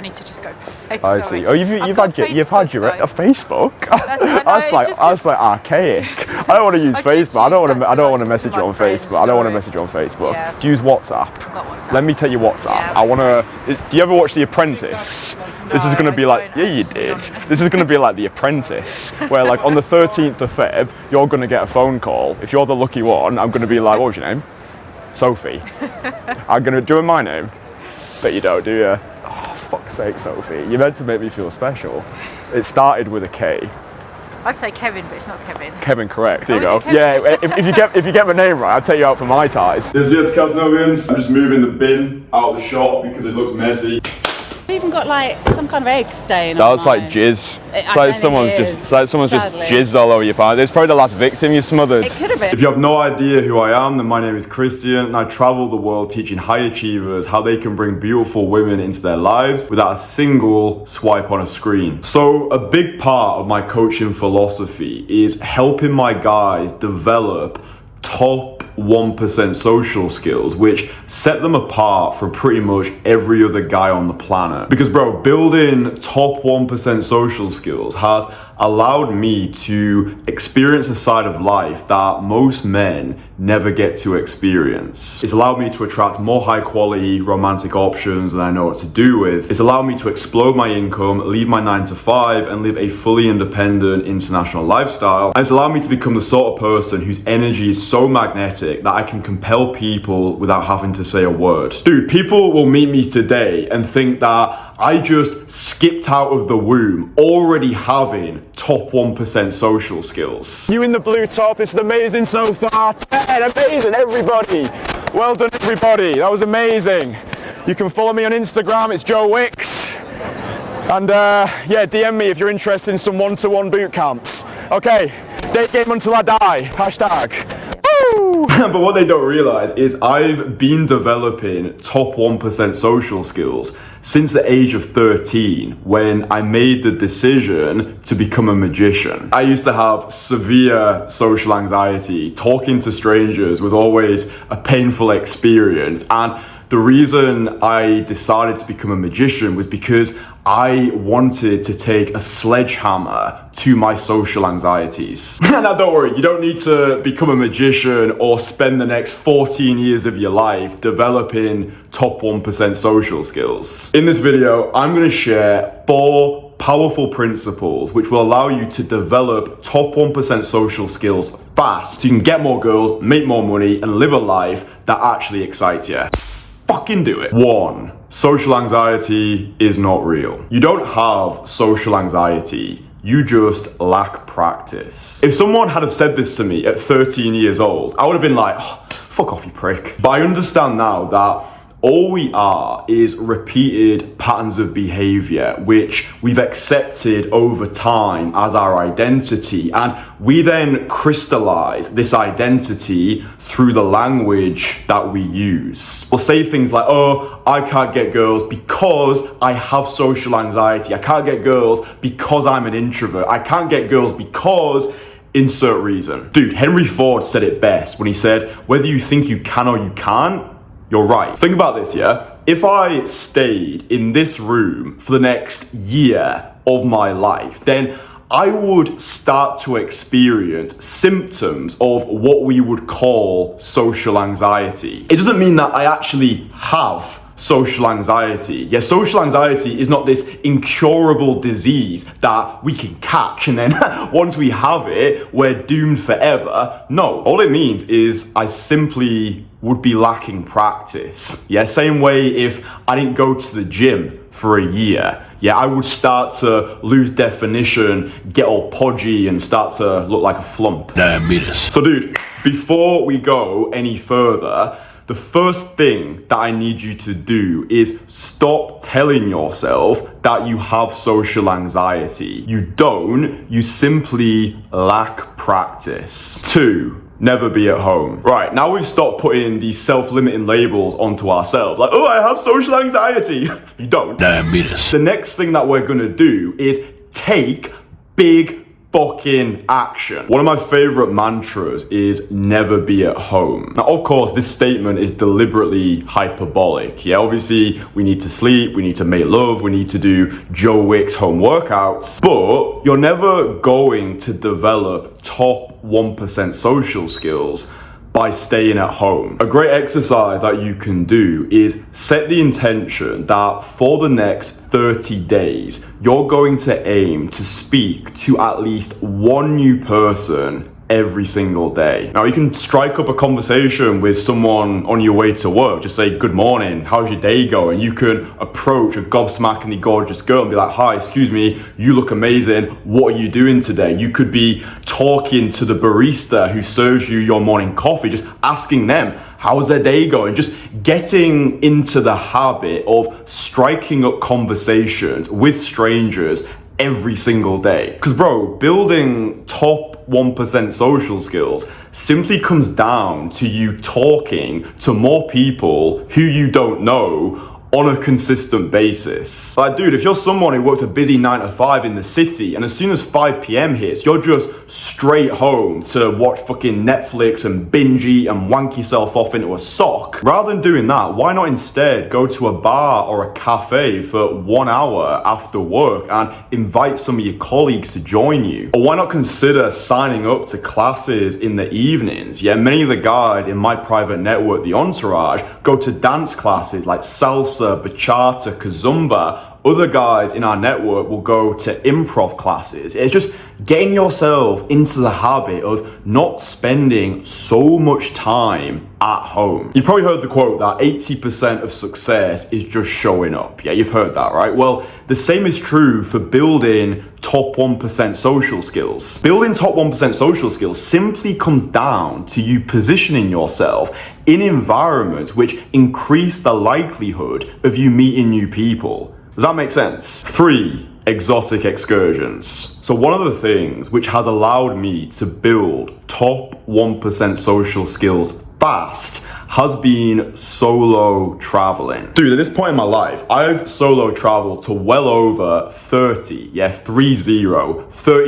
I need to just go. Hey, I see. Oh, you've had your a Facebook. I was like archaic. I don't want to use Facebook. I don't want to message you on Facebook. I don't want to message you on Facebook. Yeah. Do you use WhatsApp? I've got WhatsApp. Let me take your WhatsApp. Yeah. I want to. Do you ever watch The Apprentice? This is going to be like, yeah, you did. This is going to be like The Apprentice, where like on the 13th of Feb, you're going to get a phone call. If you're the lucky one, I'm going to be like, what was your name? Sophie. I'm going to do my name. Bet you don't, do you? Oh, fuck's sake, Sophie. You're meant to make me feel special. It started with a K. I'd say Kevin, but it's not Kevin. Kevin, correct. There you Oh, go. Yeah, if you get my name right, I'll take you out for Mai Tais. Yes, Casnovians. I'm just moving the bin out of the shop because it looks messy. We've even got like some kind of egg stain. That was like jizz. It's like someone's just jizzed all over your pants. It's probably the last victim you smothered. It could have been. If you have no idea who I am, then my name is Kristian and I travel the world teaching high achievers how they can bring beautiful women into their lives without a single swipe on a screen. So a big part of my coaching philosophy is helping my guys develop top 1% social skills, which set them apart from pretty much every other guy on the planet. Because bro, building top 1% social skills has allowed me to experience a side of life that most men never get to experience. It's allowed me to attract more high quality romantic options than I know what to do with. It's allowed me to explode my income, leave my 9 to 5 and live a fully independent international lifestyle. And it's allowed me to become the sort of person whose energy is so magnetic that I can compel people without having to say a word. Dude, people will meet me today and think that I just skipped out of the womb already having top 1% social skills. You in the blue top, this is amazing so far. 10, amazing everybody. Well done everybody, that was amazing. You can follow me on Instagram, it's Joe Wicks. And yeah, DM me if you're interested in some one-to-one boot camps. Okay, date game until I die, hashtag. But what they don't realize is I've been developing top 1% social skills since the age of 13 when I made the decision to become a magician. I used to have severe social anxiety. Talking to strangers was always a painful experience, and the reason I decided to become a magician was because I wanted to take a sledgehammer to my social anxieties. Now don't worry, you don't need to become a magician or spend the next 14 years of your life developing top 1% social skills. In this video, I'm going to share 4 powerful principles which will allow you to develop top 1% social skills fast so you can get more girls, make more money, and live a life that actually excites you. Fucking do it. 1. Social anxiety is not real. You don't have social anxiety. You just lack practice. If someone had have said this to me at 13 years old, I would have been like, oh, fuck off you prick. But I understand now that all we are is repeated patterns of behavior which we've accepted over time as our identity, and we then crystallize this identity through the language that we use. We'll say things like, oh, I can't get girls because I have social anxiety. I can't get girls because I'm an introvert. I can't get girls because insert reason. Dude, Henry Ford said it best when he said, whether you think you can or you can't, you're right. Think about this, yeah? If I stayed in this room for the next year of my life, then I would start to experience symptoms of what we would call social anxiety. It doesn't mean that I actually have social anxiety. Yeah, social anxiety is not this incurable disease that we can catch and then once we have it, we're doomed forever. No, all it means is I simply would be lacking practice. Yeah, same way if I didn't go to the gym for a year. Yeah, I would start to lose definition, get all podgy and start to look like a flump. Diabetes. So dude, before we go any further, the first thing that I need you to do is stop telling yourself that you have social anxiety. You don't, you simply lack practice. 2. Never be at home. Right, now we've stopped putting these self-limiting labels onto ourselves. Like, oh, I have social anxiety. You don't. Diabetes. The next thing that we're gonna do is take big fucking action. One of my favorite mantras is never be at home. Now, of course, this statement is deliberately hyperbolic. Yeah, obviously we need to sleep, we need to make love, we need to do Joe Wicks home workouts, but you're never going to develop top 1% social skills by staying at home. A great exercise that you can do is set the intention that for the next 30 days, you're going to aim to speak to at least one new person every single day. Now, you can strike up a conversation with someone on your way to work. Just say, good morning, how's your day going? You can approach a gob-smackingly gorgeous girl and be like, hi, excuse me, you look amazing. What are you doing today? You could be talking to the barista who serves you your morning coffee, just asking them, how's their day going? Just getting into the habit of striking up conversations with strangers every single day. Because bro, building top 1% social skills simply comes down to you talking to more people who you don't know on a consistent basis. Like, dude, if you're someone who works a busy 9 to 5 in the city, and as soon as 5 p.m. hits, you're just straight home to watch fucking Netflix and binge eat and wank yourself off into a sock, rather than doing that, why not instead go to a bar or a cafe for 1 hour after work and invite some of your colleagues to join you? Or why not consider signing up to classes in the evenings? Yeah, many of the guys in my private network, the Entourage, go to dance classes like salsa, bachata, kazumba. Other guys in our network will go to improv classes. It's just getting yourself into the habit of not spending so much time at home. You've probably heard the quote that 80% of success is just showing up. Yeah, you've heard that, right? Well, the same is true for building top 1% social skills. Building top 1% social skills simply comes down to you positioning yourself in environments which increase the likelihood of you meeting new people. Does that make sense? 3, exotic excursions. So one of the things which has allowed me to build top 1% social skills fast has been solo traveling. Dude, at this point in my life, I've solo traveled to well over 30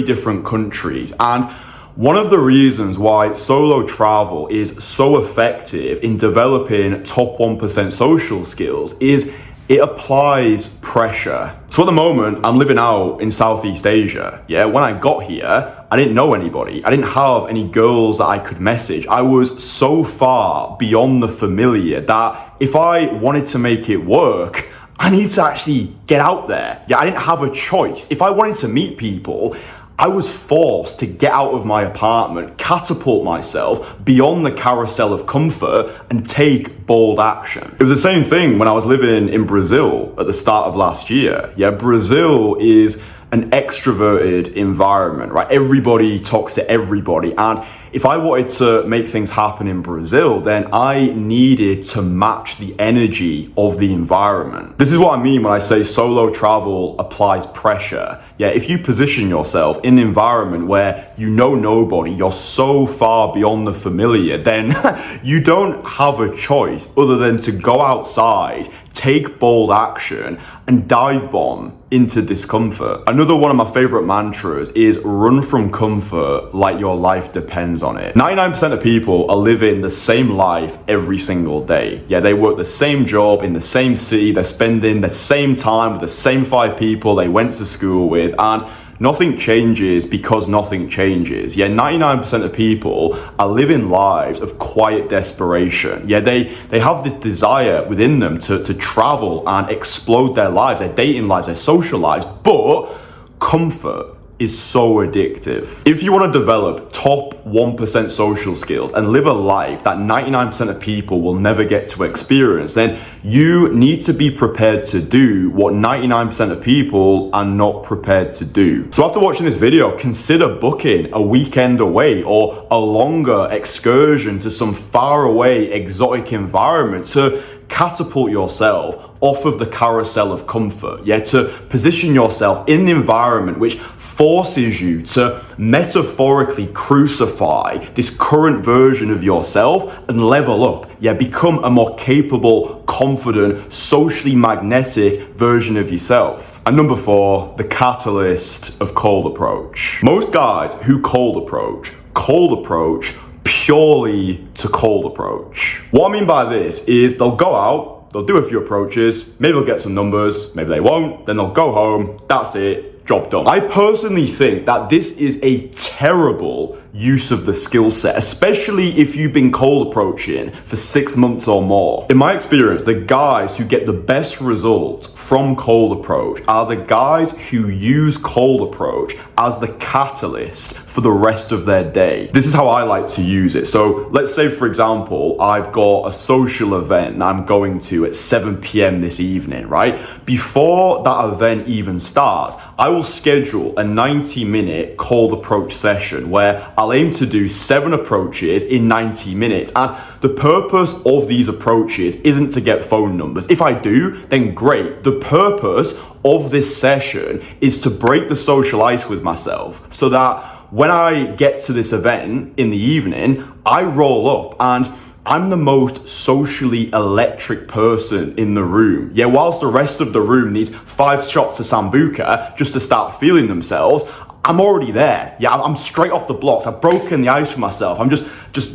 different countries. And one of the reasons why solo travel is so effective in developing top 1% social skills is it applies pressure. So at the moment, I'm living out in Southeast Asia. Yeah, when I got here, I didn't know anybody. I didn't have any girls that I could message. I was so far beyond the familiar that if I wanted to make it work, I needed to actually get out there. Yeah, I didn't have a choice. If I wanted to meet people, I was forced to get out of my apartment, catapult myself beyond the carousel of comfort, and take bold action. It was the same thing when I was living in Brazil at the start of last year. Yeah, Brazil is an extroverted environment, right? Everybody talks to everybody. And if I wanted to make things happen in Brazil, then I needed to match the energy of the environment. This is what I mean when I say solo travel applies pressure. Yeah, if you position yourself in an environment where you know nobody, you're so far beyond the familiar, then you don't have a choice other than to go outside, take bold action, and dive bomb into discomfort. Another one of my favorite mantras is run from comfort like your life depends on it. 99% of people are living the same life every single day. Yeah, they work the same job in the same city, they're spending the same time with the same 5 people they went to school with, and nothing changes because nothing changes. Yeah, 99% of people are living lives of quiet desperation. Yeah, they have this desire within them to travel and explode their lives, their dating lives, their social lives, but comfort is so addictive. If you want to develop top 1% social skills and live a life that 99% of people will never get to experience, then you need to be prepared to do what 99% of people are not prepared to do. So after watching this video, consider booking a weekend away or a longer excursion to some faraway exotic environment to catapult yourself off of the carousel of comfort, yeah, to position yourself in an environment which forces you to metaphorically crucify this current version of yourself and level up, yeah, become a more capable, confident, socially magnetic version of yourself. And number 4, the catalyst of cold approach. Most guys who cold approach purely to cold approach. What I mean by this is they'll go out, they'll do a few approaches, maybe they'll get some numbers, maybe they won't, then they'll go home, that's it, job done. I personally think that this is a terrible use of the skill set, especially if you've been cold approaching for 6 months or more. In my experience, the guys who get the best results from cold approach are the guys who use cold approach as the catalyst for the rest of their day. This is how I like to use it. So let's say, for example, I've got a social event that I'm going to at 7 p.m. this evening, right? Before that event even starts, I will schedule a 90-minute cold approach session where I'll aim to do 7 approaches in 90 minutes. And the purpose of these approaches isn't to get phone numbers. If I do, then great. The purpose of this session is to break the social ice with myself so that when I get to this event in the evening, I roll up and I'm the most socially electric person in the room. Yeah, whilst the rest of the room needs 5 shots of Sambuca just to start feeling themselves, I'm already there. Yeah, I'm straight off the blocks. I've broken the ice for myself. I'm just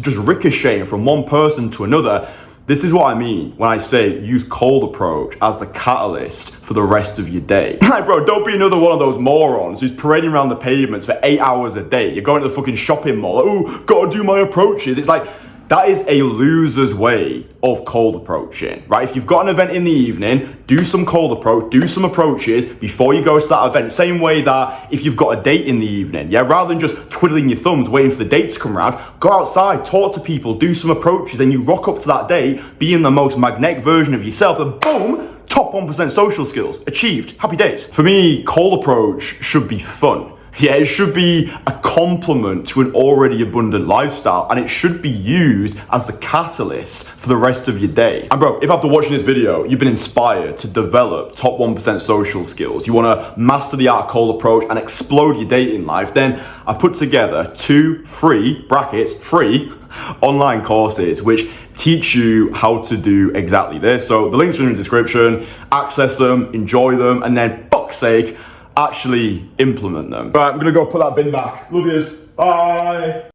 ricocheting from one person to another. This is what I mean when I say use cold approach as the catalyst for the rest of your day. Like, bro, don't be another one of those morons who's parading around the pavements for 8 hours a day. You're going to the fucking shopping mall. Like, oh, gotta do my approaches. It's like, that is a loser's way of cold approaching, right? If you've got an event in the evening, do some cold approach, do some approaches before you go to that event. Same way that if you've got a date in the evening, yeah, rather than just twiddling your thumbs waiting for the date to come around, go outside, talk to people, do some approaches, and you rock up to that date being the most magnetic version of yourself, and boom, top 1% social skills achieved. Happy days. For me, cold approach should be fun. Yeah, it should be a complement to an already abundant lifestyle, and it should be used as the catalyst for the rest of your day. And bro, if after watching this video, you've been inspired to develop top 1% social skills, you wanna master the art of cold approach and explode your dating life, then I put together 2 free online courses which teach you how to do exactly this. So the links are in the description, access them, enjoy them, and then fuck's sake, actually implement them. Right, I'm gonna go put that bin back. Love yous. Bye.